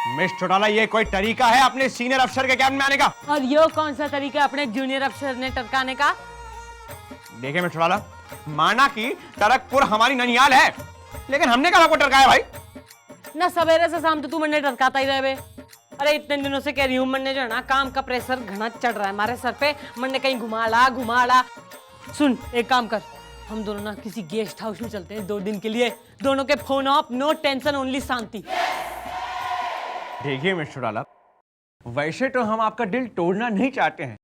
Miss Chautala, ये कोई तरीका है अपने सीनियर अफसर के कैबिन में आने का? और ये कौन सा तरीका अपने जूनियर अफसर ने टरकाने का? देखिए मिस चौटाला, माना कि टरकपुर हमारी ननियाल है, लेकिन हमने कहा आपको टरकाया भाई? ना सवेरे से शाम तो तू मन्ने टरकाता ही रहे बे। अरे इतने दिनों से कह रही हूँ, मन्ने जो है ना काम का प्रेशर घना चढ़ रहा है हमारे सर पे। मन्ने कहीं घुमा ला। सुन, एक काम कर, हम दोनों ना किसी गेस्ट हाउस में चलते हैं 2 दिन के लिए। दोनों के phone off, no tension, only शांति। देखिए मिस चौटाला, वैसे तो हम आपका दिल तोड़ना नहीं चाहते हैं,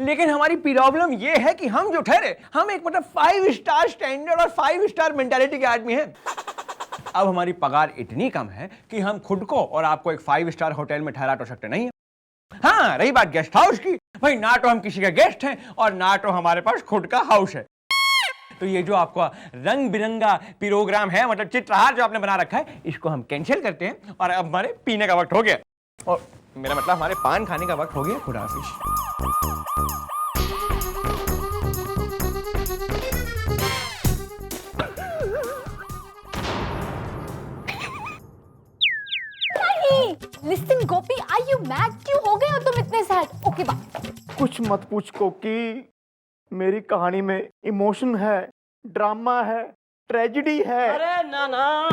लेकिन हमारी प्रॉब्लम ये है कि हम जो ठहरे, हम एक मतलब 5 स्टार स्टैंडर्ड और 5 स्टार मेंटालिटी के आदमी हैं। अब हमारी पगार इतनी कम है कि हम खुद को और आपको एक 5 स्टार होटल में ठहरा तो सकते नहीं है। हाँ, रही बात गेस्ट हाउस की, भाई ना तो हम किसी के गेस्ट हैं और ना तो हमारे पास खुद का हाउस है। तो ये जो आपका रंग बिरंगा प्रोग्राम है, मतलब चित्रहार जो आपने बना रखा है, इसको हम कैंसिल करते हैं और अब हमारे पीने का वक्त हो गया, और मेरा मतलब हमारे पान खाने का वक्त हो गया। खुदा हाफिज। Listen Gopi, are you mad? क्यों हो गए हो तुम इतने सैड? Okay bye. कुछ मत पूछ कोकी, मेरी कहानी में इमोशन है, ड्रामा है, ट्रेजेडी है। अरे ना ना,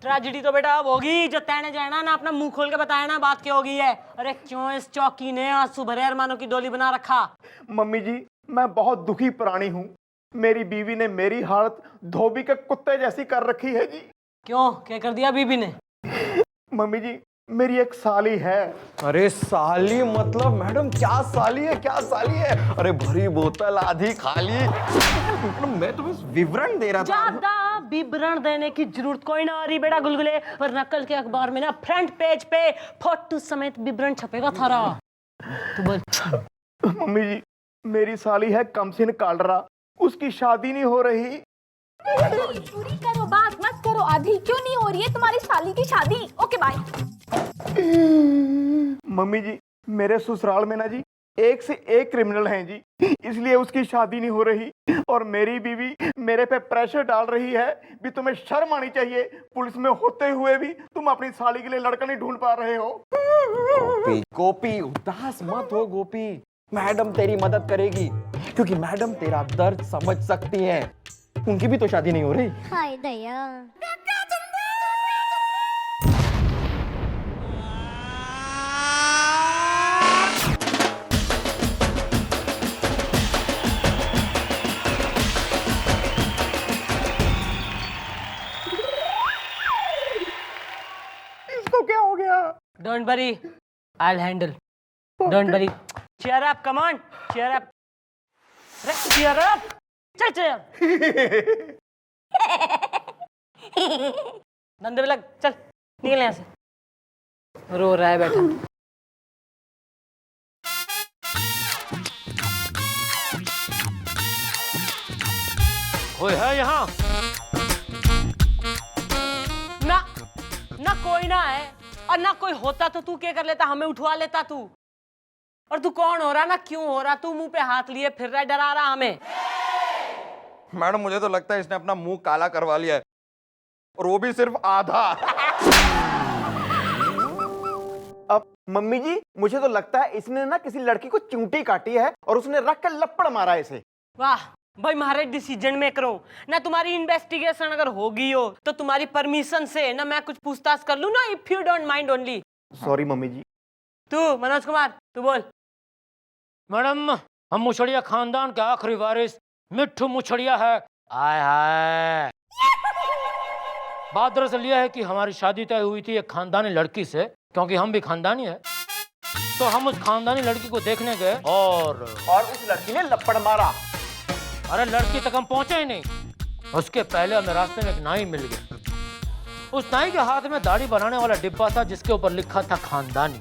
ट्रेजेडी तो बेटा अब होगी जो तैने जाना ना अपना मुंह खोल के बताया ना बात क्या होगी है। अरे क्यों इस चौकी ने आंसू भरे अरमानों की डोली बना रखा? मम्मी जी, मैं बहुत दुखी प्राणी हूँ। मेरी बीवी ने मेरी हालत धोबी के कुत्ते जैसी कर रखी है जी। क्यों, क्या कर दिया बीबी ने? मम्मी जी, मेरी एक साली है। अरे साली मतलब मैडम, क्या साली है, क्या साली है? अरे भरी बोतल आधी खाली। मैं तो बस विवरण दे रहा था। ज्यादा विवरण देने की जरूरत कोई ना आ रही बेटा गुलगुले, वरना कल के अखबार में ना फ्रंट पेज पे फोटो समेत विवरण छपेगा थारा। तू बोल। मम्मी जी, मेरी साली है कमसिन कालरा, उसकी शादी नहीं हो रही। पूरी करो, बात मत करो। आधी क्यों नहीं हो रही है तुम्हारी साली की शादी? Okay bye. मम्मी जी, मेरे ससुराल में ना जी एक से एक क्रिमिनल हैं जी, इसलिए उसकी शादी नहीं हो रही। और मेरी बीवी मेरे पे प्रेशर डाल रही है। भी तुम्हें शर्म आनी चाहिए, पुलिस में होते हुए भी तुम अपनी साली के लिए लड़का नहीं ढूंढ पा रहे हो। गोपी, गोपी उदास मत हो गोपी, मैडम तेरी मदद करेगी, क्योंकि मैडम तेरा दर्द समझ सकती हैं। उनकी भी तो शादी नहीं हो रही। हाय दया। इसको क्या हो गया? Don't worry, I will handle. Don't worry, cheer up, come on, cheer up, cheer up, चल चल। धंधे पे लग, चल निकल यहाँ से। रो रहा है बेटा। कोई है यहाँ? ना ना कोई ना है, और ना कोई होता तो तू क्या कर लेता, हमें उठवा लेता तू। और तू कौन हो रहा, ना क्यों हो रहा, तू मुंह पे हाथ लिए फिर रहा है, डरा रहा हमें। मैडम मुझे तो लगता है इसने अपना मुंह काला करवा लिया है, और वो भी सिर्फ आधा। अब मम्मी जी, मुझे तो लगता है इसने ना किसी लड़की को चिमटी काटी है और उसने रख कर लपड़ मारा इसे। वाह भाई, मारे डिसीजन मेकर हो ना। तुम्हारी इन्वेस्टिगेशन अगर होगी हो तो तुम्हारी परमिशन से ना मैं कुछ पूछताछ कर लूं ना, if you don't mind only. Sorry mummy ji. तू मनोज कुमार, तू बोल। मैडम, हम मुछड़िया खानदान के आखिरी वारिस मिट्ठू मुछड़िया है। आय हाय। बात दरअसल यह है कि हमारी शादी तय हुई थी एक खानदानी लड़की से, क्योंकि हम भी खानदानी है। तो हम उस खानदानी लड़की को देखने गए और उस लड़की ने लपड़ मारा। अरे लड़की तक हम पहुंचे ही नहीं, उसके पहले हमें रास्ते में एक नाई मिल गया। उस नाई के हाथ में दाढ़ी बनाने वाला डिब्बा था जिसके ऊपर लिखा था खानदानी।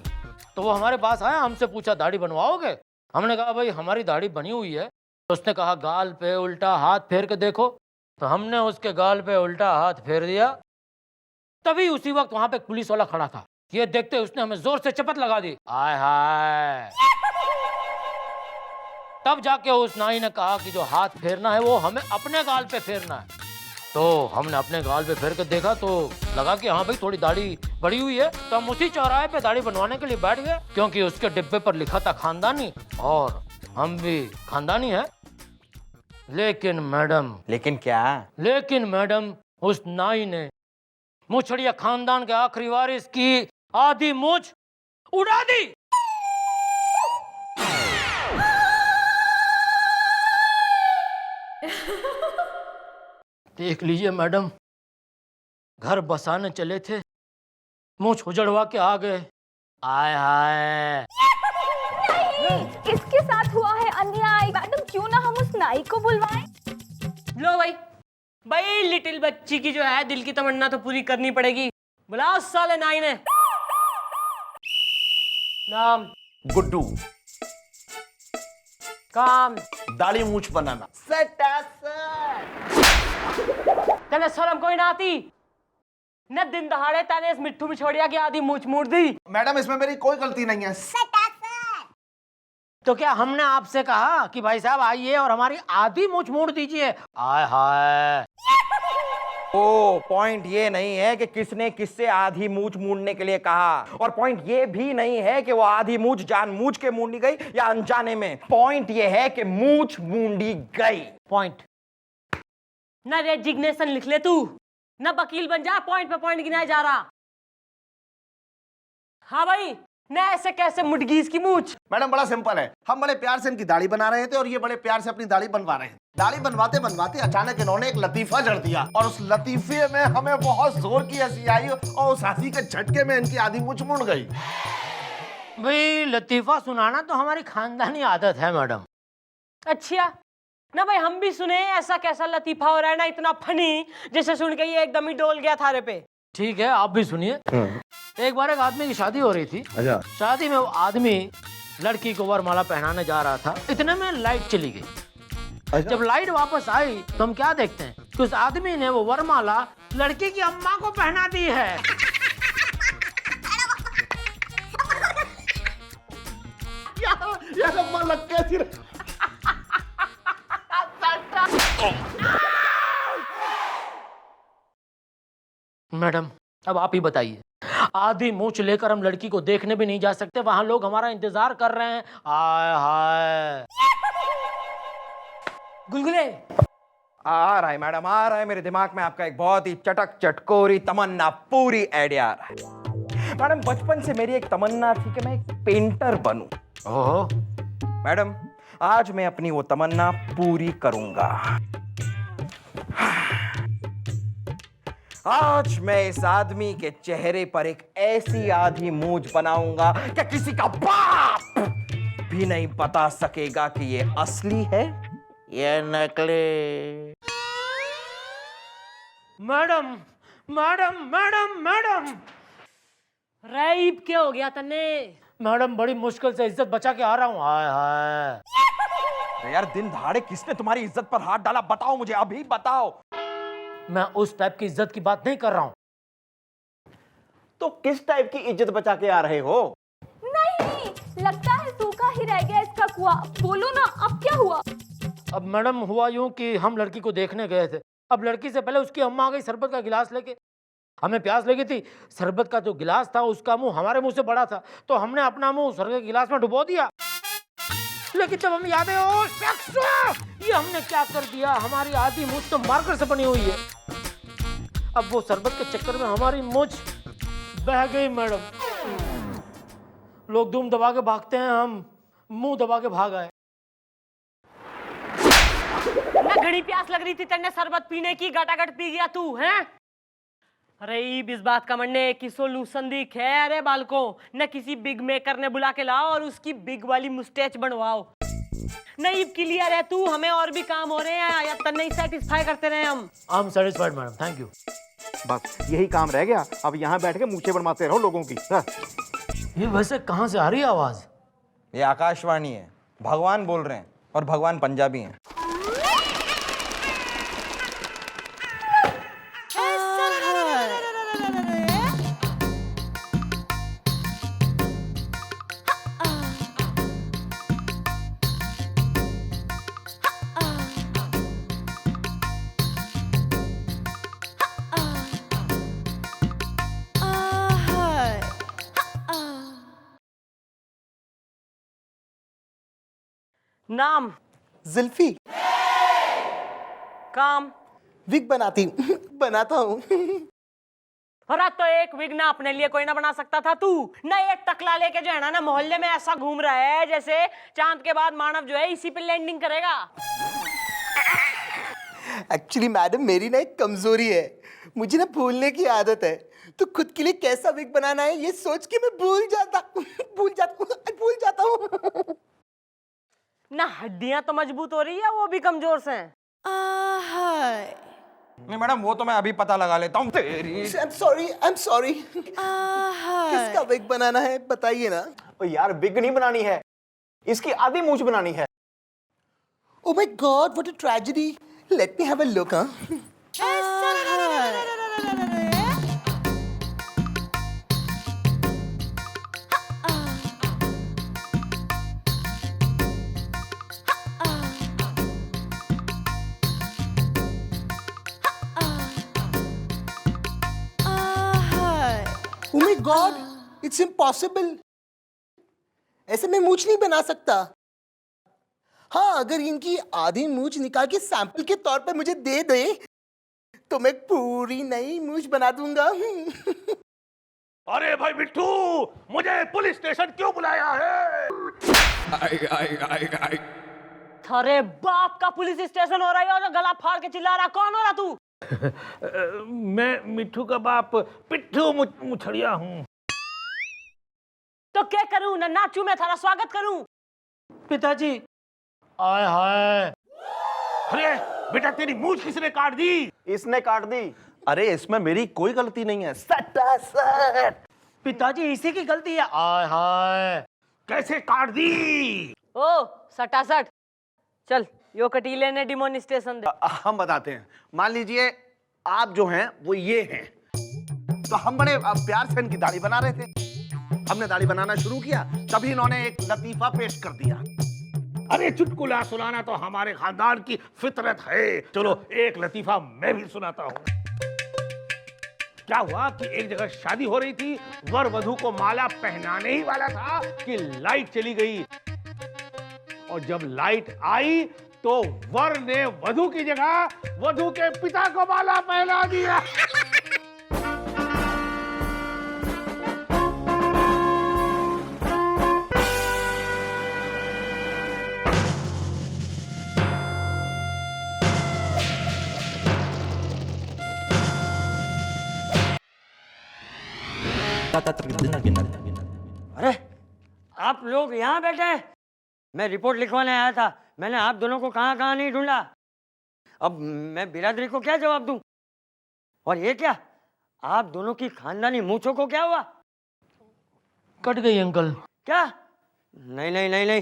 तो वो हमारे पास आया, हमसे पूछा दाढ़ी बनवाओगे? हमने कहा भाई हमारी दाढ़ी बनी हुई है। तो उसने कहा गाल पे उल्टा हाथ फेर के देखो। तो हमने उसके गाल पे उल्टा हाथ फेर दिया। तभी उसी वक्त वहां पे पुलिस वाला खड़ा था। ये देखते उसने हमें जोर से चपत लगा दी। आय हाय। तब जाके उस नाई ने कहा कि जो हाथ फेरना है वो हमें अपने गाल पे फेरना है। तो हमने अपने गाल पे फिर के देखा तो लगा कि हाँ भाई थोड़ी दाढ़ी बड़ी हुई है, तो हम उसी चौराहे पे दाढ़ी बनवाने के लिए बैठ गए, क्योंकि उसके डिब्बे पर लिखा था खानदानी, और हम भी खानदानी है। लेकिन मैडम उस नाई ने मुछड़िया खानदान के आखिरी वारिस की आधी मूछ उड़ा दी। देख लीजिए मैडम, घर बसाने चले थे, मूछ उजड़वा के आ गए। आय हाय। नहीं, इसके साथ हुआ है अन्याय। मैडम क्यों ना हम उस नाई को बुलवाएं? लो भाई, भाई लिटिल बच्ची की जो है दिल की तमन्ना तो पूरी करनी पड़ेगी। बुलाओ साले नाई ने। नाम? गुड्डू। काम? दाढ़ी मूछ बनाना। तेने शर्म कोई ना आती? न दिन दहाड़े तने इस मिट्टू बिछोड़िया की आधी मूछ मूड़ दी। मैडम इसमें मेरी कोई गलती नहीं है। तो क्या हमने आपसे कहा कि भाई साहब आइए और हमारी आधी मूछ मोड़ दीजिए? आय हाय। ओ पॉइंट ये नहीं है कि किसने किससे आधी मूछ मूड़ने के लिए कहा, और पॉइंट ये भी नहीं है कि वो आधी मूछ जानबूझ के मूंडी गई या अनजाने में। पॉइंट ये है कि मूछ मूंडी गई। पॉइंट ना रेजिग्नेशन लिख ले तू, ना वकील बन जा, पॉइंट पे पॉइंट गिनाया जा रहा। हाँ भाई, ना ऐसे कैसे मुडगीज की मूछ? मैडम बड़ा सिंपल है, हम बड़े प्यार से इनकी दाढ़ी बना रहे थे और ये बड़े प्यार से अपनी दाढ़ी बनवा रहे हैं। दाढ़ी बनवाते बनवाते अचानक इन्होंने एक लतीफा जड़ दिया और उस लतीफे में हमें बहुत जोर की हंसी आई और उस हंसी के झटके में इनकी आधी मूछ मुड़ गई। भाई लतीफा सुनाना तो हमारी खानदानी आदत है मैडम। अच्छा ना भाई, हम भी सुने ऐसा कैसा लतीफा हो रहा है ना, इतना फनी जैसे सुन के ये एकदम ही डोल गया थारे पे। ठीक है, आप भी सुनिए। एक बार एक आदमी की शादी हो रही थी। अच्छा। शादी में वो आदमी लड़की को वरमाला पहनाने जा रहा था, इतने में लाइट चली गई। अच्छा। जब लाइट वापस आई तो हम क्या देखते हैं कि उस आदमी ने वो वरमाला लड़की की अम्मा को पहना दी है। यार अम्मा लग कैसी मैडम अब आप ही बताइए, आधी मूछ लेकर हम लड़की को देखने भी नहीं जा सकते, वहां लोग हमारा इंतजार कर रहे हैं। आय हाय। गुलगुले आ रहा है मैडम, आ रहा है मेरे दिमाग में आपका एक बहुत ही चटक चटकोरी तमन्ना पूरी आइडिया आ रहा है। मैडम बचपन से मेरी एक तमन्ना थी कि मैं एक पेंटर बनूं। ओहो, मैडम आज मैं अपनी वो तमन्ना पूरी करूंगा। आज मैं इस आदमी के चेहरे पर एक ऐसी आधी मूंछ बनाऊंगा कि किसी का बाप भी नहीं बता सकेगा कि ये असली है या नकली। Madam madam madam madam Raib क्या हो गया तन्ने? मैडम बड़ी मुश्किल से इज्जत बचा के आ रहा हूँ। हाय हाय। तो यार दिन दहाड़े किसने तुम्हारी इज्जत पर हाथ डाला? बताओ मुझे, अभी बताओ। मैं उस टाइप की इज्जत की बात नहीं कर रहा हूँ। तो किस टाइप की इज्जत बचा के आ रहे हो? नहीं, लगता है सूखा ही रह गया इसका कुआं। बोलो ना, अब क्या हुआ? अब मैडम हुआ यूं कि हम लड़की को देखने गए थे। अब लड़की से पहले उसकी अम्मा आ गई शरबत का गिलास लेके। हमें प्यास लगी थी, शरबत का जो गिलास था उसका मुंह हमारे मुंह से बड़ा था, तो हमने अपना मुंह शरबत के गिलास में डुबो दिया। लेकिन जब हम याद है, ओ शख्स, ये हमने क्या कर दिया, हमारी आधी मूछ तो मार्कर से बनी हुई है। अब वो शरबत के चक्कर में हमारी मूछ बह गई मैडम। लोग धूम दबा के भागते हैं, हम मुंह दबा के भाग आए। ना घड़ी प्यास लग रही थी तेने शरबत पीने की, गटागट पी गया तू हैं? अरे इस बात का मन्ने की सोल्यूशन दिख है। अरे बालको न किसी बिग मेकर ने बुला के लाओ और उसकी बिग वाली मुस्टैच बनवाओ। नहीं क्लियर है तू, हमें और भी काम हो रहे हैं या तन नहीं सेटिस्फाई करते रहे हम। I am satisfied madam, thank you. बस यही काम रह गया, अब यहाँ बैठ के मूछें बनवाते रहो लोगों की। ये वैसे कहाँ से आ रही है आवाज? ये आकाशवाणी है, भगवान बोल रहे हैं और भगवान पंजाबी हैं। नाम? जुल्फी। काम? विग बनाता हूँ। और आज तो एक विग ना अपने लिए कोई ना बना सकता था तू, ना एक टकला लेके जो है ना मोहल्ले में ऐसा घूम रहा है जैसे चांद के बाद मानव जो है इसी पे लैंडिंग करेगा। एक्चुअली मैडम मेरी ना एक कमजोरी है, मुझे ना भूलने की आदत है, तो खुद के लिए कैसा विग बनाना है ये सोच के मैं भूल जाता हूँ। ना हड्डियां तो मजबूत हो रही है, वो भी कमजोर से हैं। नहीं मैडम, वो तो मैं अभी पता लगा लेता हूँ। तेरी I'm sorry। किसका विग बनाना है बताइए ना। ओ यार, बिग नहीं बनानी है, इसकी आधी मूछ बनानी है। Oh my God, what a tragedy। Let me have a look, huh? Oh my God, it's impossible। ऐसे मैं मूछ नहीं बना सकता। हाँ, अगर इनकी आधी मूछ निकाल के सैंपल के तौर पे मुझे दे दे तो मैं पूरी नई मूछ बना दूंगा। अरे भाई बिट्टू, मुझे पुलिस स्टेशन क्यों बुलाया है? अरे बाप का पुलिस स्टेशन हो रहा है और गला फाड़ के चिल्ला रहा, कौन हो रहा तू? मैं मिट्ठू का बाप पिट्ठू मुछड़िया हूँ। तो क्या करूं, ना नाचूं मैं थारा स्वागत करूं? पिताजी। आय हाय। अरे बेटा, तेरी मूछ किसने काट दी? इसने काट दी। अरे इसमें मेरी कोई गलती नहीं है। सट। पिताजी, इसी की गलती है। आय हाय, कैसे काट दी? ओ सटासट, चल यो कटीले ने डिमोनिस्ट्रेशन दे। हम बताते हैं। मान लीजिए आप जो हैं वो ये हैं, तो हम बड़े प्यार से इनकी दाढ़ी बना रहे थे। हमने दाढ़ी बनाना शुरू किया, तभी इन्होंने एक लतीफा पेश कर दिया। अरे चुटकुला सुनाना तो हमारे खानदान की फितरत है। चलो एक लतीफा मैं भी सुनाता हूँ। क्या हुआ कि एक जगह शादी हो रही थी, वर वधू को माला पहनाने ही वाला था कि लाइट चली गई, और जब लाइट आई तो वर ने वधू की जगह वधू के पिता को माला पहना दिया। अरे आप लोग यहाँ बैठे हैं? मैं रिपोर्ट लिखवाने आया था। मैंने आप दोनों को कहाँ कहाँ नहीं ढूंढा। अब मैं बिरादरी को क्या जवाब दूं? और ये क्या, आप दोनों की खानदानी मूंछों को क्या हुआ? कट गई अंकल। क्या? नहीं नहीं नहीं नहीं,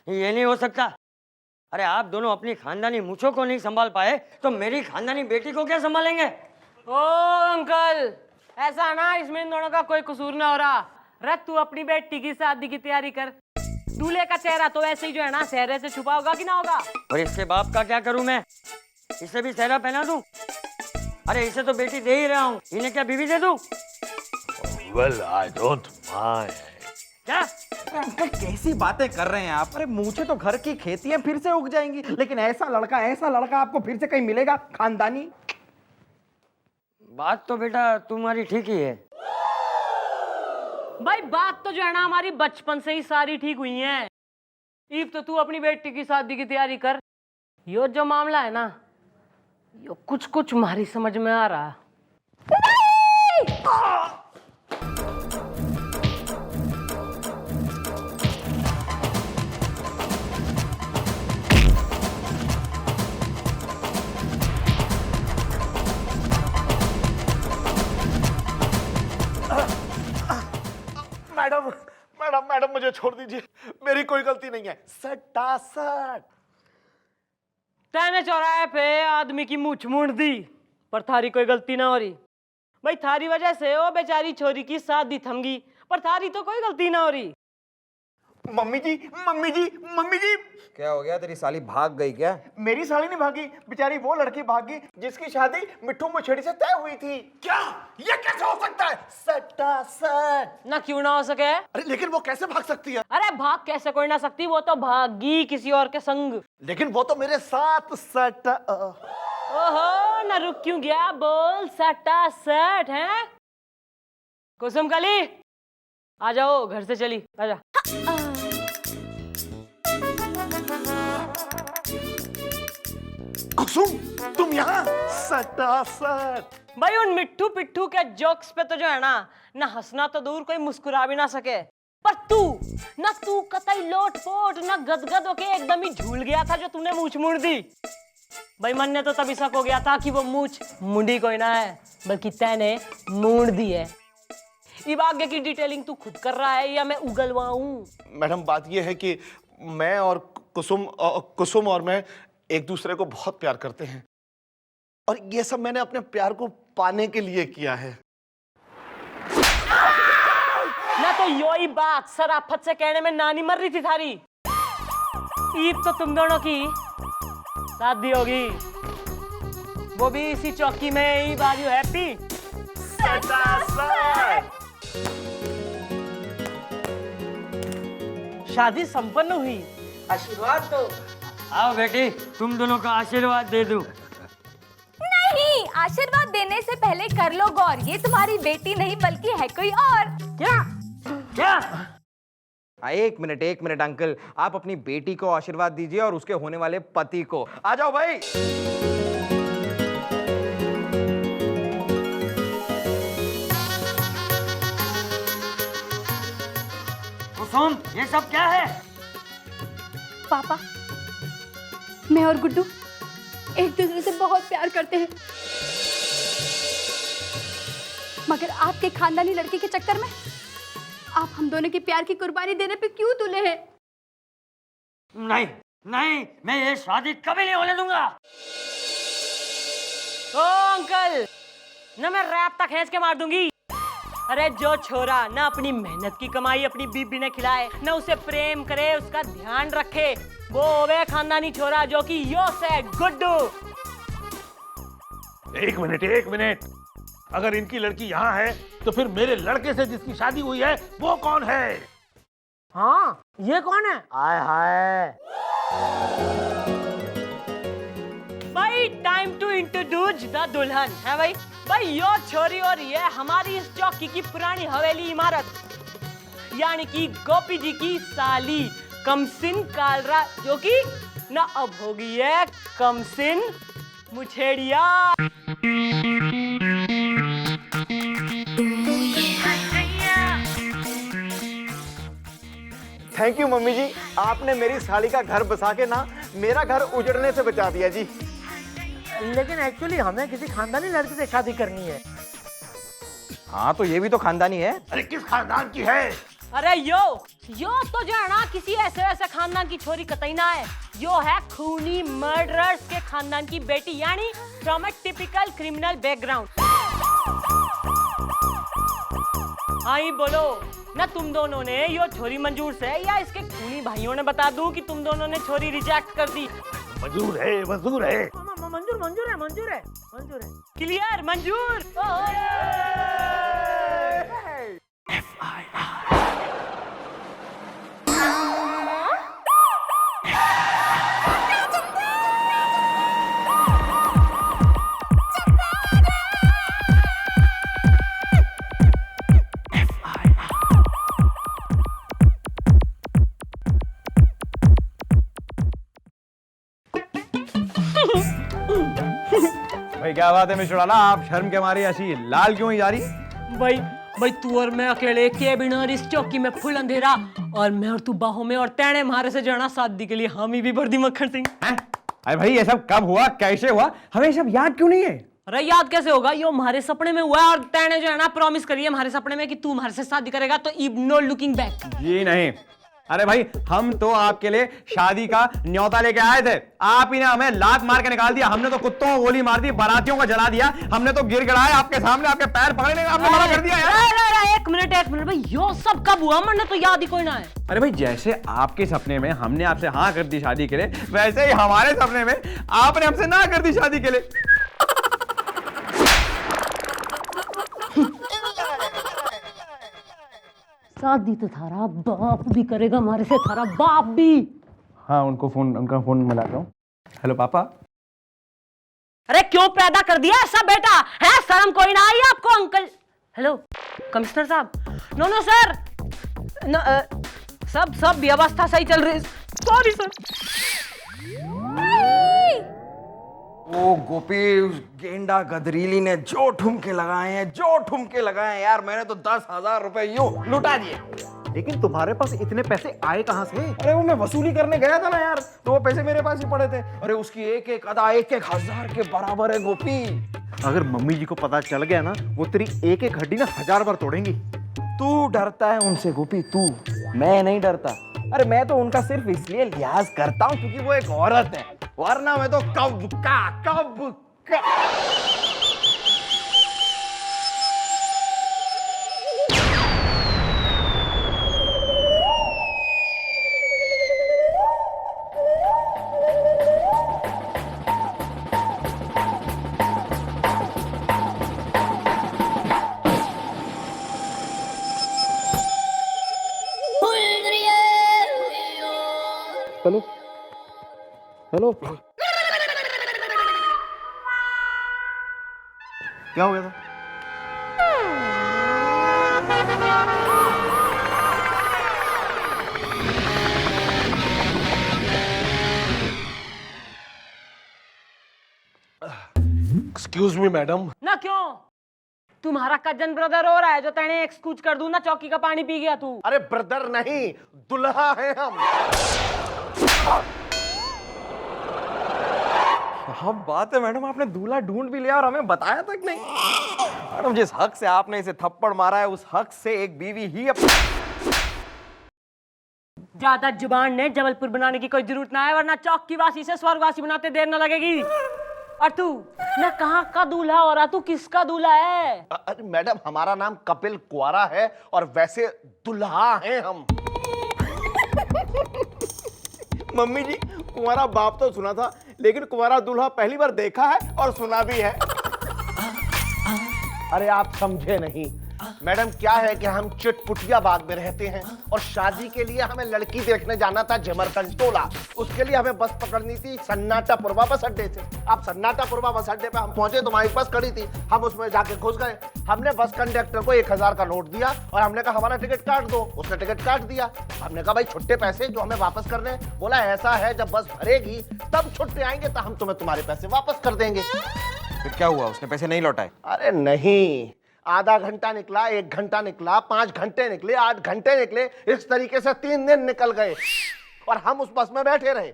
ये नहीं हो सकता। अरे आप दोनों अपनी खानदानी मूंछों को नहीं संभाल पाए तो मेरी खानदानी बेटी को क्या संभालेंगे? ओ अंकल, ऐसा ना इसमें इन दोनों का कोई कसूर ना हो रहा। रख तू अपनी बेटी की शादी की तैयारी कर। दूल्हे का चेहरा तो ऐसे ही जो है ना सेहरे से छुपा होगा कि ना होगा। और इसके बाप का क्या करूं मैं? इसे भी सेहरा पहना दूं? अरे इसे तो बेटी दे ही रहा हूं, इन्हें क्या बीवी दे दूं? Well, I don't mind. क्या? अंकल कैसी बातें कर रहे हैं आप? अरे मूछें तो घर की खेतियां फिर से उग जाएंगी, लेकिन ऐसा लड़का आपको फिर से कहीं मिलेगा खानदानी? बात तो बेटा तुम्हारी ठीक ही है। भाई बात तो जो है ना हमारी बचपन से ही सारी ठीक हुई है। ईब तो तू अपनी बेटी की शादी की तैयारी कर। यो जो मामला है ना, यो कुछ कुछ हमारी समझ में आ रहा। मैडम मुझे छोड़ दीजिए, मेरी कोई गलती नहीं है। सटासट। तैने चौराहे पे आदमी की मूछ मूंड दी, पर थारी कोई गलती ना हो रही। भाई थारी वजह से वो बेचारी छोरी की शादी थम गई, पर थारी तो कोई गलती ना हो रही। मम्मी जी, मम्मी जी, मम्मी जी, क्या हो गया, तेरी साली भाग गई क्या? मेरी साली नहीं भागी, बेचारी वो लड़की भागी जिसकी शादी मिट्ठू मुछेड़ी से तय हुई थी। क्या? ये कैसे हो सकता है? सट्टा सट। ना क्यों ना हो सके। अरे लेकिन वो कैसे भाग सकती है? अरे भाग कैसे कोई ना सकती, वो तो भागी किसी और के संग। लेकिन वो तो मेरे साथ सट्टा ओहो, ना रुक क्यों गया, बोल सट्टा सट है। कुसुम कली आ जाओ, घर से चली, आजा। कुसुम, तुम यहाँ? सट्टा सट। भाई उन मिट्टू पिट्ठू के जोक्स पे तो जो है ना हंसना तो दूर, कोई मुस्कुरा भी ना सके। पर तू कतई लोटपोट ना गदगद होके एकदम ही झूल गया था जो तूने मूछ मुड़ दी। भाई मन ने तो तभी शक हो गया था कि वो मूछ मुंडी कोई ना है, बल्कि तैने मूड़ दी है। इब आगे की डिटेलिंग तू खुद कर रहा है या मैं उगलवाऊं? मैडम बात ये है कि मैं और कुसुम और मैं एक दूसरे को बहुत प्यार करते हैं, और ये सब मैंने अपने प्यार को पाने के लिए किया है। ना तो यो ही बात सराफत से कहने में नानी मर रही थी थारी। ईद तो तुम दोनों की शादी होगी, वो भी इसी चौकी में ही। बाजू हैप्पी शादी संपन्न हुई, आशीर्वाद दो। आओ बेटी, तुम दोनों का आशीर्वाद दे दूं। नहीं, आशीर्वाद देने से पहले कर लो गौर, ये तुम्हारी बेटी नहीं बल्कि है कोई और। क्या? एक मिनट अंकल, आप अपनी बेटी को आशीर्वाद दीजिए और उसके होने वाले पति को। आ जाओ भाई। कुसुम, ये सब क्या है? पापा, मैं और गुड्डू एक दूसरे से बहुत प्यार करते हैं, मगर आपके खानदानी लड़के के चक्कर में आप हम दोनों के प्यार की कुर्बानी देने पे क्यों तुले हैं? नहीं नहीं, मैं ये शादी कभी नहीं होने दूंगा। ओ अंकल, ना मैं रैप तक खींच के मार दूंगी। अरे जो छोरा ना अपनी मेहनत की कमाई अपनी बीबी ने खिलाए, ना उसे प्रेम करे, उसका ध्यान रखे, वो होवे खानदानी छोरा जो कि यो से गुड्डू। एक मिनट, अगर इनकी लड़की यहाँ है तो फिर मेरे लड़के से जिसकी शादी हुई है वो कौन है? हाँ, ये कौन है? आय हाय, भाई टाइम टू इंट्रोड्यूस द दुल्हन है भाई। भाई यो छोरी और ये हमारी इस चौकी की पुरानी हवेली इमारत, यानी कि गोपी जी की साली कमसिन कालरा, जो कि ना अब हो गई है कमसिन मुछेड़िया। थैंक यू मम्मी जी, आपने मेरी साली का घर बसा के ना मेरा घर उजड़ने से बचा दिया जी। लेकिन एक्चुअली हमें किसी खानदानी लड़की से शादी करनी है। हाँ तो ये भी तो खानदानी है। अरे किस खानदान की है? अरे यो तो जो है ना किसी ऐसे वैसे खानदान की छोरी कतई ना है, यो है खूनी मर्डरर्स के खानदान की बेटी, यानी from a typical criminal background. आई बोलो ना, तुम दोनों ने यो छोरी मंजूर से या इसके खूनी भाइयों ने बता दूं कि तुम दोनों ने छोरी रिजेक्ट कर दी? मंजूर है। मंजूर है। क्लियर, मंजूर। भाई क्या बात है मिस्टर राणा, आप शर्म के मारे ऐसी लाल क्यों जा रही? भाई तू और मैं अकेले केबिन और इस चौकी में फुल अंधेरा, और मैं और तू बाहों में, और तेने मारे से जाना शादी के लिए हामी भी भर दी मक्खन सिंह। अरे भाई ये सब कब हुआ, कैसे हुआ, हमें सब याद क्यों नहीं है? अरे याद कैसे होगा, यो हमारे सपने में हुआ, और तेने जो है ना प्रॉमिस करी है हमारे सपने में कि तू हमारे से शादी करेगा, तो नो लुकिंग बैक। जी नहीं, अरे भाई हम तो आपके लिए शादी का न्योता लेके आए थे, आप ही ने हमें लात मार के निकाल दिया। हमने तो कुत्तों को गोली मार दी, बारातियों को जला दिया, हमने तो गिर गिड़ाए आपके सामने, आपके पैर पकड़ने का आपने मना कर दिया यार। एक मिनट भाई, यो सब कब हुआ? मैंने तो याद ही कोई ना है। अरे भाई जैसे आपके सपने में हमने आपसे हाँ कर दी शादी के लिए, वैसे ही हमारे सपने में आपने हमसे ना कर दी शादी के लिए। शादी तो थारा बाप भी करेगा, हमारे से थारा बाप भी। हाँ उनका फोन मिलाता हूँ। हेलो पापा। अरे क्यों पैदा कर दिया ऐसा बेटा है? शर्म कोई ना आई आपको? अंकल, हेलो कमिश्नर साहब। नो सर, सब व्यवस्था सही चल रही। Sorry sir. ओ गोपी, उस गेंडा गदरीली ने जो ठुमके लगाए हैं यार, मैंने तो 10,000 रुपए यूं लुटा दिए। लेकिन तुम्हारे पास इतने पैसे आए कहाँ से? अरे वो मैं वसूली करने गया था ना यार, तो वो पैसे मेरे पास ही पड़े थे। अरे उसकी एक एक अदा 1,000 के बराबर है गोपी। अगर मम्मी जी को पता चल गया ना, वो तेरी एक एक हड्डी ना 1000 बार तोड़ेंगी। तू डरता है उनसे गोपी, तू, मैं नहीं डरता। अरे मैं तो उनका सिर्फ इसलिए लिहाज करता हूँ क्योंकि वो एक औरत है, वरना मैं तो कब का हेलो क्या हो गया था? Excuse me madam. ना क्यों? तुम्हारा कजन ब्रदर हो रहा है जो तेने एक्सक्यूज कर दूं ना, चौकी का पानी पी गया तू। अरे ब्रदर नहीं, दुल्हा है हम। क्या बात है मैडम, आपने दूल्हा ढूंढ भी लिया और हमें बताया तक नहीं। मैडम जिस हक से आपने इसे थप्पड़ मारा है, उस हक से एक बीवी ही ज्यादा जुबान ने जबलपुर बनाने की कोई जरूरत ना है, वरना चौकी वासी से स्वर्गवासी बनाते देर न लगेगी। और तू ना कहाँ का दूल्हा हो रहा, तू किसका दूल्हा है? अरे मैडम, हमारा नाम कपिल कुआरा है और वैसे दुल्हा हैं हम। मम्मी जी, कुंवारा बाप तो सुना था, लेकिन कुंवारा दूल्हा पहली बार देखा है और सुना भी है। अरे आप समझे नहीं मैडम, क्या है कि हम चिटपुटिया बाग में रहते हैं और शादी के लिए हमें लड़की देखने जाना था जमरकंद टोला। उसके लिए हमें बस पकड़नी थी सन्नाटापुरवा बस अड्डे से। अब सन्नाटापुरवा बस अड्डे पे हम पहुंचे तो वहां एक बस खड़ी थी, हम उसमें जाके घुस गए। हमने बस कंडक्टर को 1000 का नोट दिया और हमने कहा हमारा टिकट काट दो। उसने टिकट काट दिया। हमने कहा भाई छुट्टे पैसे जो हमें वापस करने। बोला ऐसा है जब बस भरेगी तब छुट्टे आएंगे तो हम तुम्हें तुम्हारे पैसे वापस कर देंगे। फिर क्या हुआ, उसने पैसे नहीं लौटाए? अरे नहीं, आधा घंटा निकला, 1 घंटा निकला, 5 घंटे निकले, 8 घंटे निकले, इस तरीके से 3 दिन निकल गए और हम उस बस में बैठे रहे।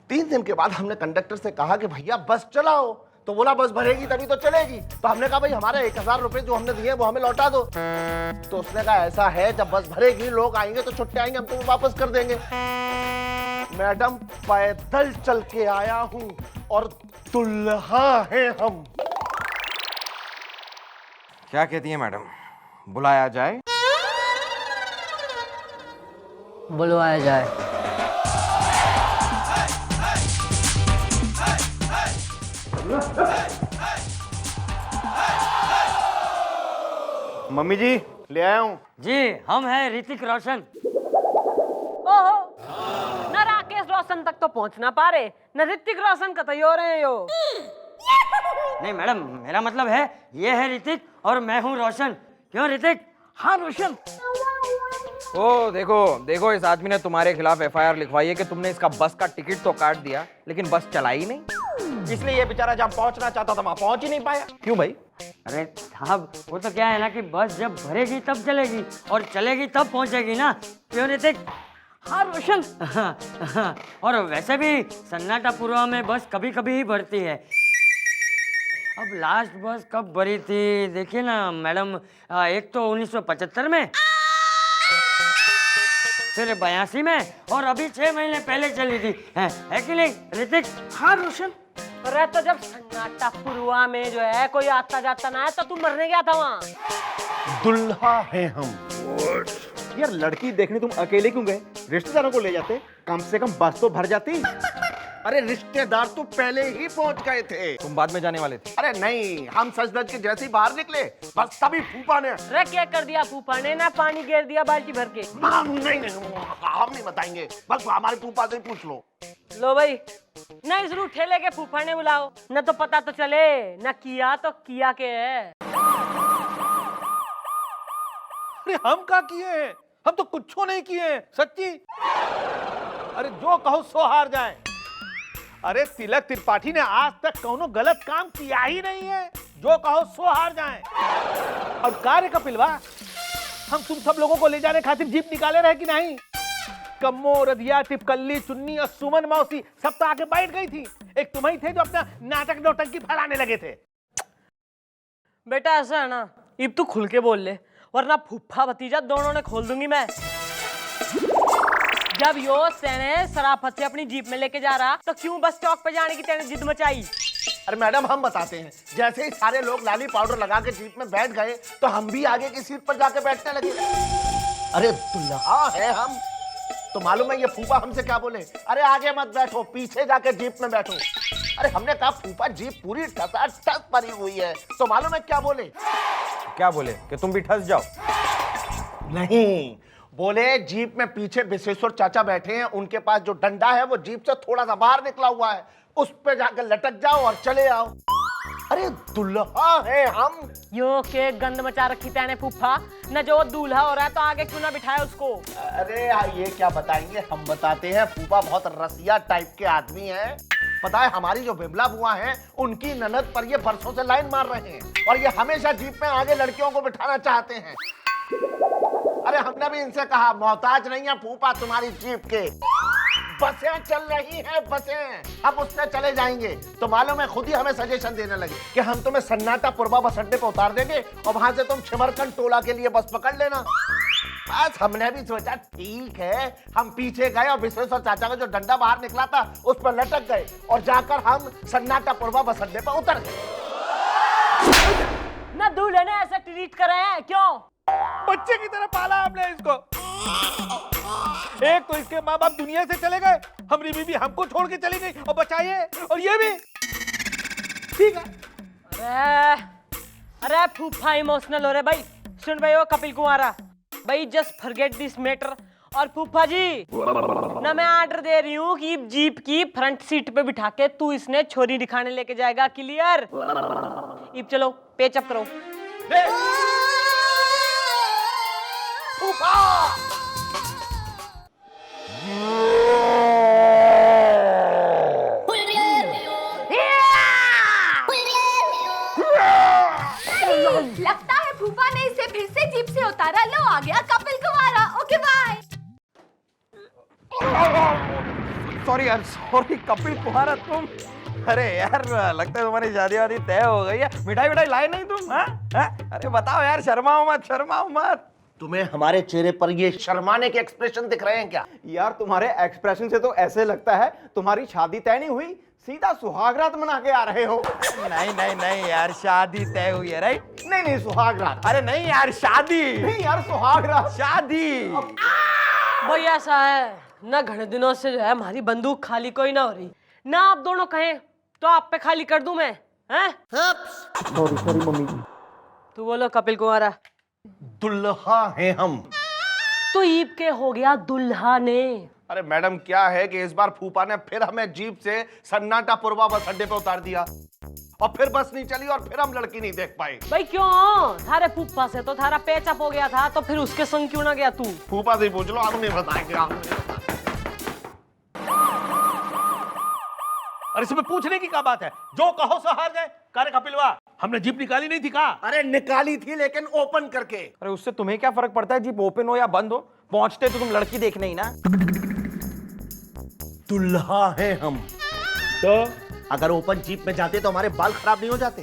3 दिन के बाद हमने कंडक्टर से कहा कि भैया बस चलाओ, तो बोला बस भरेगी तभी तो चलेगी। तो हमने कहा भाई हमारे 1000 रुपए जो हमने दिए वो हमें लौटा दो। तो उसने कहा ऐसा है जब बस भरेगी लोग आएंगे तो छुट्टे आएंगे, हम तुम्हें वापस कर देंगे। मैडम पैदल चल के आया हूं और दुल्हा है हम। क्या कहती है मैडम, बुलाया जाए? बुलवाया जाए। मम्मी जी, ले आया हूँ। जी, हम हैं ऋतिक रोशन। ओहो, न राकेश रोशन तक तो पहुंच ना पा रहे, न ऋतिक रोशन का तो हो रहे हो। नहीं मैडम, मेरा मतलब है ये है ऋतिक और मैं हूँ रोशन। क्यों ऋतिक? हाँ रोशन। ओ देखो इस आदमी ने तुम्हारे खिलाफ FIR लिखवाई है कि तुमने इसका बस का टिकट तो काट दिया लेकिन बस चलाई ही नहीं, इसलिए ये बेचारा जहाँ पहुंचना चाहता था वहां पहुंच ही नहीं पाया। क्यों भाई? अरे साहब, वो तो क्या है ना कि बस जब भरेगी तब चलेगी और चलेगी तब पहुंचेगी ना। क्यों ऋतिक? हाँ रोशन। और वैसे भी सन्नाटापुरवा में बस कभी कभी ही भरती है। अब लास्ट बस कब भरी थी देखिए ना मैडम, एक तो 1975 में फिर 82 में और अभी 6 महीने पहले चली थी, है कि नहीं ऋतिक? हाँ रोशन, अरे तो जब सन्नाटा पुरवा में जो है कोई आता जाता ना है तो तू मरने गया था वहाँ। दुल्हा है हम। यार लड़की देखने तुम अकेले क्यों गए? रिश्तेदारों को ले जाते, कम से कम बस तो भर जाती। अरे रिश्तेदार तो पहले ही पहुंच गए थे। तुम बाद में जाने वाले थे। अरे नहीं, हम सज धज के जैसे ही बाहर निकले बस तभी फूफा ने अरे क्या कर दिया फूफा ने ना, पानी गिर दिया बाल्टी भर के। नहीं हम नहीं बताएंगे, बस हमारे फूफा से पूछ लो। लो भाई, नहीं जरूर ठेले के फूफा ने बुलाओ, न तो पता तो चले, न किया तो किया के है। अरे हम क्या किए हैं? हम तो कुछ नहीं किए हैं, सच्ची। अरे जो कहो सो हार जाए। अरे तिलक त्रिपाठी ने आज तक कोनो गलत काम किया ही नहीं है, जो कहो सो हार जाए। और कार्य कपिलवा, हम तुम सब लोगों को ले जाने खातिर जीप निकाले रहे कि नहीं? कम्मो, रधिया, टिपकल्ली, चुन्नी और सुमन मौसी सब तो आके बैठ गई थी। एक तुम ही थे जो अपना नाटक नौटंकी फैलाने लगे थे। बेटा ऐसा है ना, इब तू खुल के बोल ले, वरना फूफा भतीजा दोनों ने खोल दूंगी मैं। जब यो सेने सराफत से अपनी जीप में लेके जा रहा तो क्यों बस स्टॉप पे जाने की तेने जिद मचाई? अरे मैडम हम बताते हैं, जैसे ही सारे लोग लाली पाउडर लगा के जीप में बैठ गए तो हम भी आगे की सीट पर जाके बैठने लगे। अरे दुल्हा है हम, तो मालूम है ये फूफा हमसे क्या बोले? अरे आगे मत बैठो, पीछे जाके जीप में बैठो। अरे हमने कहा फूफा जीप पूरी ठसाठस भरी हुई है, तो मालूम है क्या बोले? क्या बोले? कि तुम भी ठस जाओ। नहीं, बोले जीप में पीछे विश्वेश्वर चाचा बैठे हैं, उनके पास जो डंडा है वो जीप से थोड़ा सा बाहर निकला हुआ है, उस पे जाकर लटक जाओ और चले आओ। अरे दुल्हा है हम। यो के गंद मचा रखी तेने फूफा, न जो दूल्हा हो रहा है तो आगे क्यों ना बिठाया उसको? अरे ये क्या बताएंगे, हम बताते हैं। फूफा बहुत रसिया टाइप के आदमी हैं। पता है हमारी जो बिमला बुआ हैं, उनकी ननद पर ये बरसों से लाइन मार रहे हैं और ये हमेशा जीप में आगे लड़कियों को बिठाना चाहते हैं। अरे हमने भी इनसे कहा मोहताज नहीं है फूफा तुम्हारी जीप के, बसें चल रही हैं बसें, हम उससे चले जाएंगे। तो मालूम है खुद ही हमें सजेशन देने लगे कि हम तुम्हें सन्नाटा पुरवा बस अड्डे पे उतार देंगे और वहां से तुम छिमरकंड टोला के लिए बस पकड़ लेना। बस हमने भी सोचा ठीक है, हम पीछे गए और विश्वेश्वर चाचा का जो डंडा बाहर निकला था उस पर लटक गए और जाकर हम सन्नाटा पुरवा बस अड्डे पर उतर गए। ना दूल्हे ने ऐसे ट्रीट करे हैं क्यों? बच्चे की तरह पाला हमने इसको। एक तो इसके माँ बाप दुनिया से चले गए, हमारी बीवी हमको छोड़ के चली गई और बचाइए, और ये भी ठीक है। अरे फूफा इमोशनल हो रहे भाई। सुन भाई, वो कपिल कुमारा भाई, जस्ट फॉरगेट दिस मैटर। और फूफा जी ना, मैं ऑर्डर दे रही हूँ कि जीप की फ्रंट सीट पे बिठा के तू इसने छोरी दिखाने लेके जाएगा, क्लियर? इब चलो पेचअप करो। लगता है फूफा ने इसे फिर से जीप से उतारा। लो आ गया Kapil Kumara. Okay bye. Sorry यार, सॉरी कपिल कुमारा तुम। अरे यार लगता है तुम्हारी शादी वादी तय हो गई है। मिठाई मिठाई लाए नहीं तुम? हाँ? अरे बताओ यार, शर्माओ मत, शर्माओ मत। तुम्हें हमारे चेहरे पर ये शर्माने के एक्सप्रेशन दिख रहे हैं क्या? यार तुम्हारे एक्सप्रेशन से तो ऐसे लगता है तुम्हारी शादी तय नहीं हुई, सीधा सुहागरात मना के आ रहे हो। नहीं नहीं नहीं यार, शादी तय हुई है राइट? नहीं सुहागरात। अरे नहीं यार, शादी नहीं यार सुहागरात। शादी। भाई ऐसा है ना, घने दिनों से जो है हमारी बंदूक खाली कोई ना हो रही ना। आप दोनों कहें तो आप पे खाली कर दूं मैं, हैं? Sorry mummy ji. तू बोलो कपिल कुमारा। दुल्हा है हम। तो ईब के हो गया दुल्हा ने। अरे मैडम क्या है कि इस बार फूफा ने फिर हमें जीप से सन्नाटा पुरवा बस अड्डे पे उतार दिया और फिर बस नहीं चली और फिर हम लड़की नहीं देख पाए। भाई क्यों? थारे फूफा से तो थारा पेचअप हो गया था, तो फिर उसके संग क्यों ना गया तू? फूफा से पूछ लो, हम नहीं बताएंगे। और इसमें पूछने की क्या बात है? जो कहो सो हार जाए। कार्य कपिलवा, हमने जीप निकाली नहीं थी का? अरे निकाली थी लेकिन ओपन करके। अरे उससे तुम्हें क्या फर्क पड़ता है जीप ओपन हो या बंद हो? पहुंचते तो तुम लड़की देखने ही ना। दुल्हा है हम, तो अगर ओपन जीप में जाते तो हमारे बाल खराब नहीं हो जाते।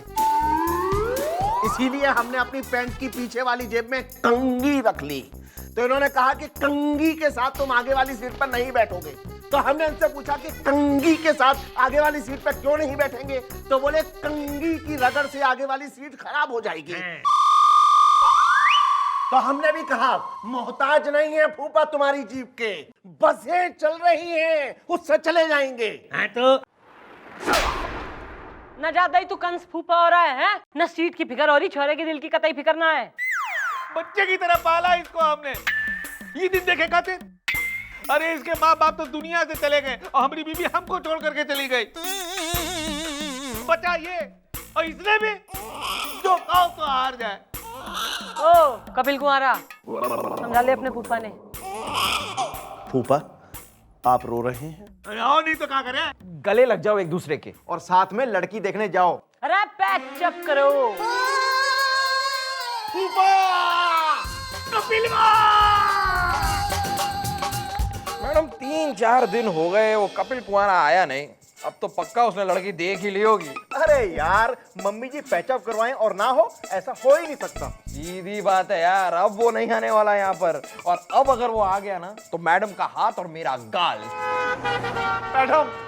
इसीलिए हमने अपनी पैंट की पीछे वाली जेब में कंघी रख ली तो इन्होंने कहा कि कंघी के साथ तुम आगे वाली सीट पर नहीं बैठोगे। तो हमने इनसे पूछा कि कंघी के साथ आगे वाली सीट पर क्यों नहीं बैठेंगे, तो बोले कंघी की रगड़ से आगे वाली सीट खराब हो जाएगी। तो हमने भी कहा मोहताज नहीं है फूफा तुम्हारी जीप के, बसें चल रही हैं, उससे चले जाएंगे। हाँ तो न ज्यादा ही तू कंस फूफा हो रहा है? न सीट की फिक्र हो रही, छोरे के दिल की कतई फिक्र ना है। बच्चे की तरह पाला इसको हमने, ये दिन देखे खाते। अरे इसके माँ बाप तो दुनिया से चले गए और हमारी बीवी हमको छोड़ करके चली गई। बचा ये और इसने भी जो कहो तो हार जाए। ओ कपिल कुमारा, समझा ले अपने फूफा ने। फूफा आप रो रहे हैं? आओ नहीं तो क्या करें? गले लग जाओ एक दूसरे के और साथ में लड़की देखने जाओ। अरे पैचअप करो। मैडम 3-4 दिन हो गए वो कपिल कुमारा आया नहीं, अब तो पक्का उसने लड़की देख ही ली होगी। अरे यार मम्मी जी पैचअप करवाएं और ना हो, ऐसा हो ही नहीं सकता। सीधी बात है यार, अब वो नहीं आने वाला यहाँ पर, और अब अगर वो आ गया ना तो मैडम का हाथ और मेरा गाल। मैडम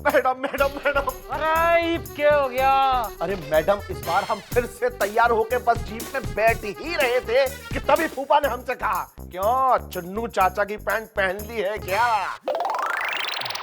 मैडम मैडम मैडम अरे क्या हो गया? अरे मैडम इस बार हम फिर से तैयार होके बस जीप में बैठ ही रहे थे कि तभी फूफा ने हमसे कहा, क्यों चुन्नू चाचा की पैंट पहन ली है क्या?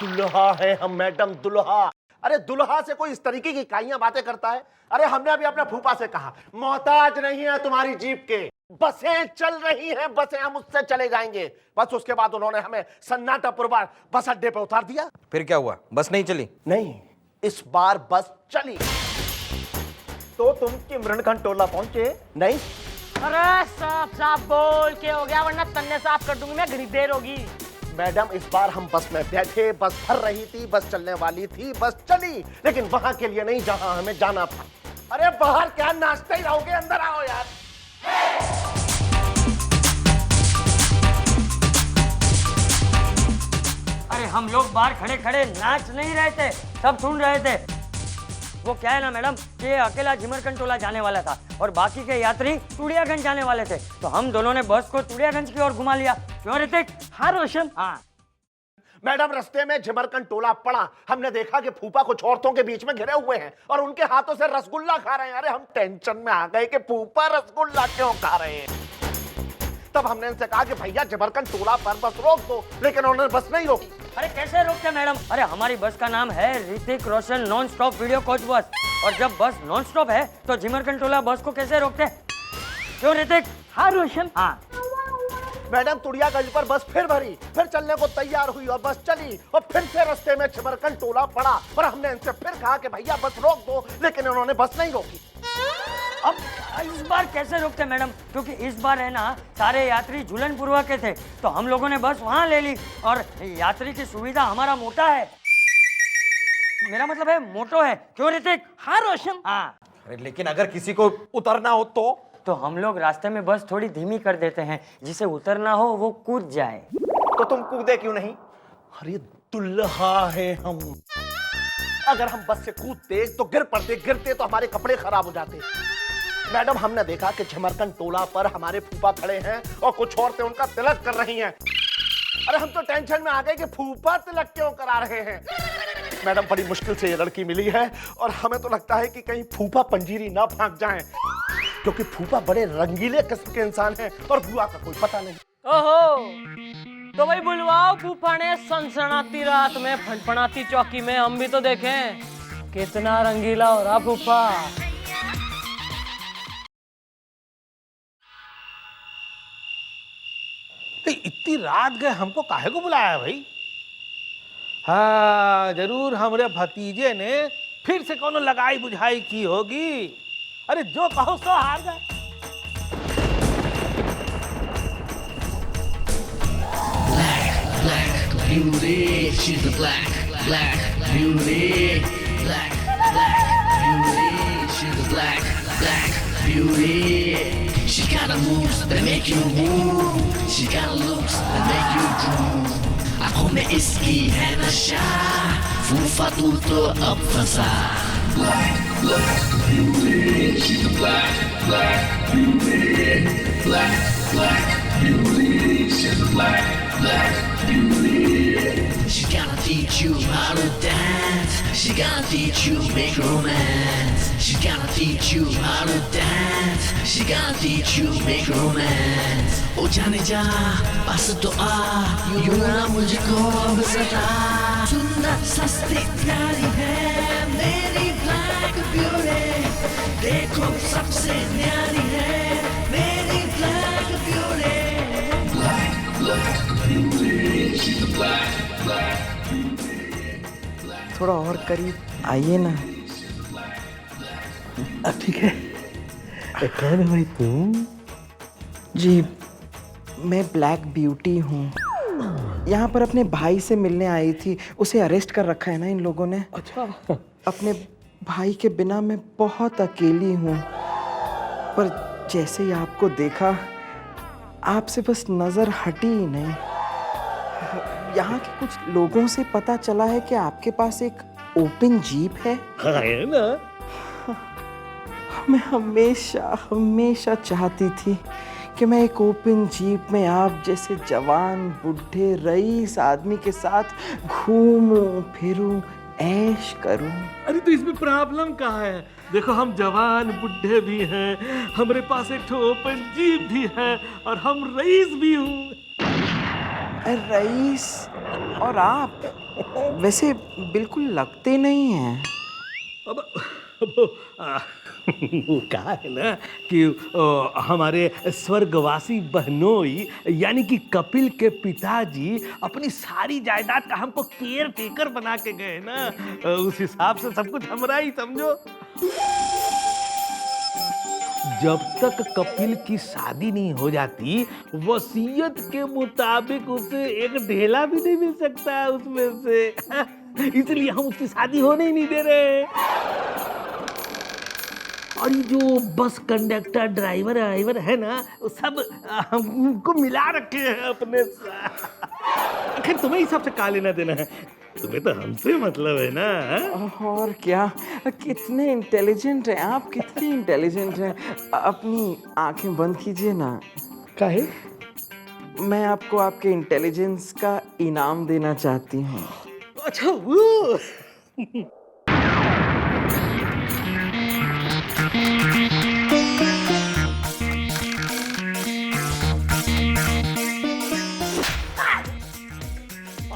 दुल्हा है हम मैडम, दुल्हा। अरे दुल्हा से कोई इस तरीके की काइयां बातें करता है? अरे हमने अभी अपने फूफा से कहा मोहताज नहीं है तुम्हारी जीप के, बसें चल रही हैं, बसें हम उससे चले जाएंगे। बस उसके बाद उन्होंने हमें सन्नाटापुर बस अड्डे पे उतार दिया। फिर क्या हुआ, बस नहीं चली? नहीं, इस बार बस चली। तो तुम चिमरन टोला पहुंचे नहीं? अरे साफ साफ बोल के हो गया, वरना तन्ने साफ कर दूंगी मैं, घड़ी देर होगी। मैडम इस बार हम बस में बैठे, बस भर रही थी, बस चलने वाली थी, बस चली, लेकिन वहां के लिए नहीं जहां हमें जाना था। अरे बाहर क्या नाचते ही रहोगे, अंदर आओ यार। अरे हम लोग बाहर खड़े खड़े नाच नहीं रहे थे, सब सुन रहे थे। वो क्या है ना मैडम कि ये अकेला झिमरकंटोला जाने वाला था और बाकी के यात्री टुड़ियागंज जाने वाले थे, तो हम दोनों ने बस को टुड़ियागंज की ओर घुमा लिया। क्यों ऋतिक? हाँ रोशन। हाँ मैडम रास्ते में झिमरकंड टोला पड़ा, हमने देखा कि फूफा कुछ औरतों के बीच में घिरे हुए हैं और उनके हाथों से रसगुल्ला खा रहे हैं। अरे हम टेंशन में आ गए कि फूफा रसगुल्ला क्यों खा रहे हैं। तब हमने इनसे कहा कि भैया झिमरकंड टोला पर बस रोक दो, लेकिन उन्होंने बस नहीं रोकी। अरे कैसे रोकते मैडम? अरे हमारी बस का नाम है Hrithik Roshan non stop video coach bus, और जब बस नॉन स्टॉप है तो झिमरकंटोला बस को कैसे रोकते? क्यों ऋतिक? हाँ रोशन। हाँ मैडम टुड़ियागंज पर बस फिर भरी, फिर चलने को तैयार हुई और बस चली, और फिर से रास्ते में झिमरकंड टोला पड़ा और हमने इनसे फिर कहा कि भैया बस रोक दो, लेकिन उन्होंने बस नहीं रोकी। अब इस बार कैसे रोकते मैडम? क्योंकि इस बार है ना सारे यात्री झूलनपुरवा के थे, तो हम लोगों ने बस वहां ले ली, और यात्री की सुविधा हमारा मोटा है, मेरा मतलब है मोटो है। क्यों ऋतिक? हाँ रोशन। हाँ लेकिन अगर किसी को उतरना हो तो हम लोग रास्ते में बस थोड़ी धीमी कर देते हैं, जिसे उतरना हो वो कूद जाए। तो तुम कूदे क्यों नहीं? अरे दुल्हा है हम, अगर हम बस से कूदते तो गिर पड़ते, गिरते तो हमारे कपड़े खराब हो जाते। मैडम हमने देखा कि झिमरकंड टोला पर हमारे फूफा खड़े हैं और कुछ औरतें उनका तिलक कर रही हैं। अरे हम तो टेंशन में आ गए कि फूफा तिलक क्यों करा रहे हैं। मैडम बड़ी मुश्किल से ये लड़की मिली है और हमें तो लगता है कि कहीं फूफा पंजीरी ना भाग जाएं, क्योंकि फूफा बड़े रंगीले किस्म के इंसान हैं और बुआ का कोई पता नहीं। ओहो, तो भाई बुलवाओ फूफा ने सनसनाती रात में फनफनाती चौकी में, हम भी तो देखें कितना रंगीला हो रहा फूफा। इतनी रात गए हमको काहे को बुलाया भाई? हाँ जरूर हमरे भतीजे ने फिर से कोनो लगाई बुझाई की होगी। अरे जो कहो सो हार गए। Black beauty, she's the black beauty, black beauty, she's the black beauty. She got a moves that make you move, she got a looks that make you drool. आँखों में इसकी है नशा, फूफा तू तो अब फंसा, She gonna teach you how to dance. She gonna teach you make romance. She gonna teach you how to dance. She gonna teach you make romance. ओ जाने जा बस तो आ यूं ना मुझको अब सता सुंदर सस्ती प्यारी है मेरी ब्लैक ब्यूटी देखो सबसे न्यारी है मेरी ब्लैक ब्यूटी थोड़ा और करीब आइए ना। ठीक है। कौन है भाई तुम? जी मैं ब्लैक ब्यूटी हूँ। यहाँ पर अपने भाई से मिलने आई थी। उसे अरेस्ट कर रखा है ना इन लोगों ने। अच्छा। अपने भाई के बिना मैं बहुत अकेली हूँ, पर जैसे ही आपको देखा आपसे बस नजर हटी ही नहीं। यहाँ के कुछ लोगों से पता चला है कि आपके पास एक ओपन जीप है। है ना? मैं हमेशा हमेशा चाहती थी कि मैं एक ओपन जीप में आप जैसे जवान बुढ़े रईस आदमी के साथ घूमूं फिरूं ऐश करूं। अरे तो इसमें प्रॉब्लम कहाँ है? देखो हम जवान बुढ़े भी हैं, हमारे पास एक ठो ओपन जीप भी है और हम रईस भी हूँ। रईस और आप वैसे बिल्कुल लगते नहीं हैं। अब वो कहा है ना कि हमारे स्वर्गवासी बहनोई यानी कि कपिल के पिताजी अपनी सारी जायदाद का हमको केयर टेकर बना के गए ना, उस हिसाब से सब कुछ हमारा ही समझो। जब तक कपिल की शादी नहीं हो जाती वसीयत के मुताबिक उसे एक ढेला भी नहीं मिल सकता उसमें से, इसलिए हम उसकी शादी होने ही नहीं दे रहे। और ये जो बस कंडक्टर ड्राइवर है ना, वो सब हमको मिला रखे हैं अपने साथ। आखिर तुम्हें ही सबसे का लेना देना है, तुम्हें तो हमसे मतलब है ना। और क्या, कितने इंटेलिजेंट हैं आप, कितने इंटेलिजेंट हैं। अपनी आंखें बंद कीजिए ना। काहे? मैं आपको आपके इंटेलिजेंस का इनाम देना चाहती हूँ। अच्छा वो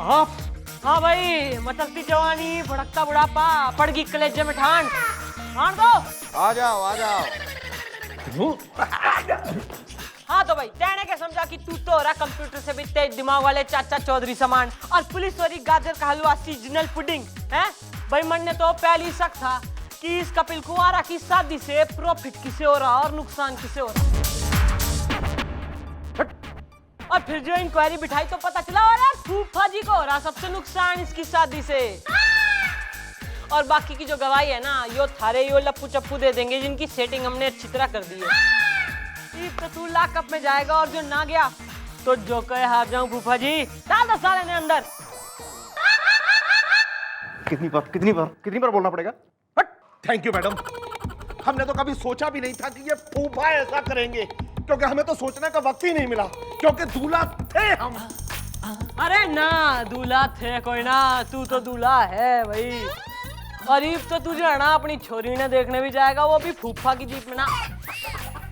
आप? हाँ भाई, मचलती जवानी भड़कता बुढ़ापा पड़गी कलेजे में ठान दो। आ जाओ आ जाओ। हाँ तो भाई कहने के समझा कि तू तो रहा कंप्यूटर से भी तेज दिमाग वाले चाचा चौधरी समान और पुलिस वाली गाजर का हलवा सीजनल पुडिंग है। भाई मन ने तो पहली शक था कि इस कपिल कुंवारा की शादी से प्रॉफिट किसे हो रहा और नुकसान किसे हो रहा, और फिर जो इंक्वायरी बिठाई तो पता चला और फूफा जी को हो रहा सबसे नुकसान इसकी शादी से। और बाकी की जो गवाही है ना, यो थारे यो लप्पू चप्पू दे देंगे जिनकी सेटिंग हमने अच्छी तरह कर दी है। तो तू लॉकअप में जाएगा और जो ना गया तो जो कहे हार जाऊं फूफा जी, डाल दो साले ने अंदर। कितनी बार बोलना पड़ेगा? Thank you madam. हमने तो कभी सोचा भी नहीं था कि ये फूफा ऐसा करेंगे, क्योंकि हमें तो सोचने का वक्त ही नहीं मिला, क्योंकि दूल्हा थे हम। अरे ना दूल्हा थे कोई ना, तू तो दूल्हा है भाई। और ईब तो तुझे ना अपनी छोरी ने देखने भी जाएगा, वो भी फूफा की जीप में ना,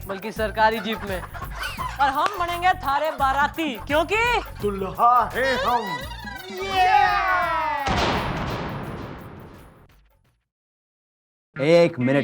बल्कि सरकारी जीप में। और हम बनेंगे थारे बाराती, क्योंकि दूल्हा है हम। एक मिनट